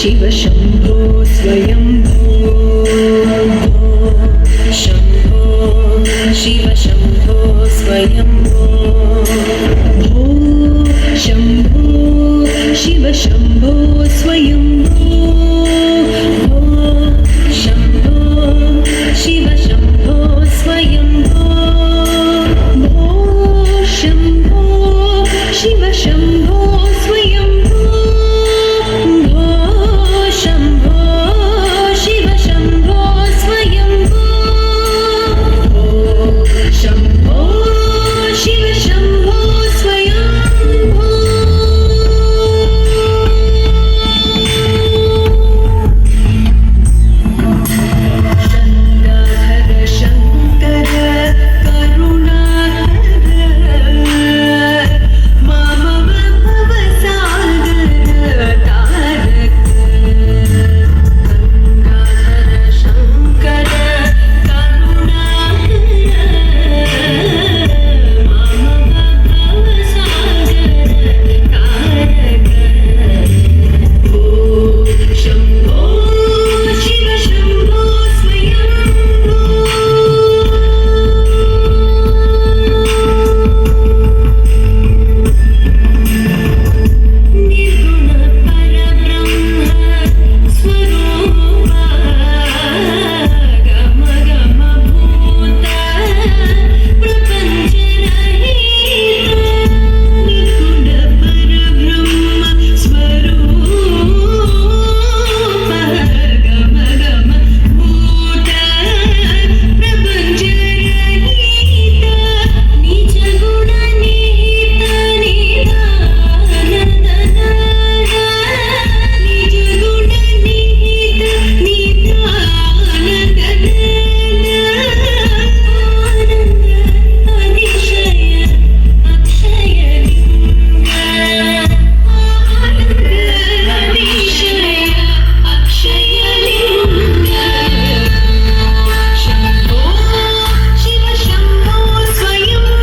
शिव शम्भो स्वयंभो शम्भो शिव शम्भो स्वयंभो भो शम्भो शिव शम्भो स्वयंभो भो शम्भो शिव शम्भो स्वयंभो भो शम्भो शिव शम्भो स्वयंभो भो शम्भो शिव शम्भो स्वयंभो भो शम्भो शिव शम्भो स्वयंभो शङ्करधर शङ्कर करुणाकर मम भवसागर तारक गङ्गाधर शङ्कर करुणाकर मम भवसागर तारक भो शम्भो शिव शम्भो स्वयंभो निर्गुण परब्रह्म स्वरूप गम गम भूत प्रपंच रहित निर्गुण परब्रह्म स्वरूप गम गम भूत प्रपंच रहित निज गुण निहित निधान निज गुण निहित निधान आनंद अतिशय अक्षय लिंग आनंद अतिशय अक्षय लिंग शम्भो शिव शम्भो स्वयंभो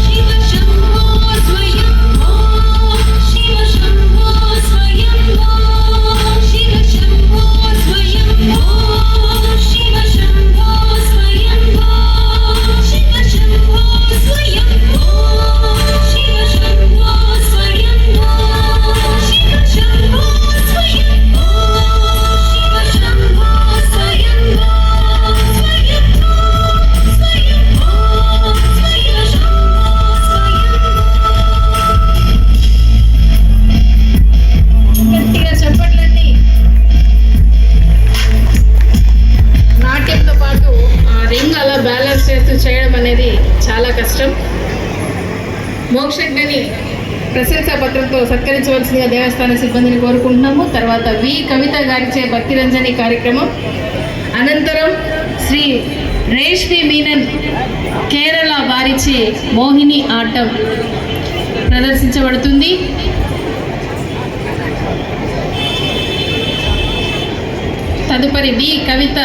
शम्भो शिव शम्भो स्वयंभो शिव शम्भो स्वयंभो शिव शम्भो स्वयंभो शिव शम्भो स्वयंभो शिव शम्भो स्वयंभो शिव शम्भो स्वयंभो शिव शम्भो स्वयंभो शिव शम्भो स्वयंभो शिव शम्भो स्वयंभो గట్టిగా చెప్పట్లండి. నాట్యంతో పాటు ఆ రింగ్ అలా బ్యాలెన్స్ చేస్తూ చేయడం అనేది చాలా కష్టం. మోక్షజ్ఞని ప్రశంసా పత్రంతో సత్కరించవలసిందిగా దేవస్థాన సిబ్బందిని కోరుకుంటున్నాము. తర్వాత వి కవిత గారిచే భక్తిరంజని కార్యక్రమం అనంతరం శ్రీ రేష్మి మీనన్ కేరళ వారిచే మోహిని ఆటం ప్రదర్శించబడుతుంది. తదుపరి బి కవిత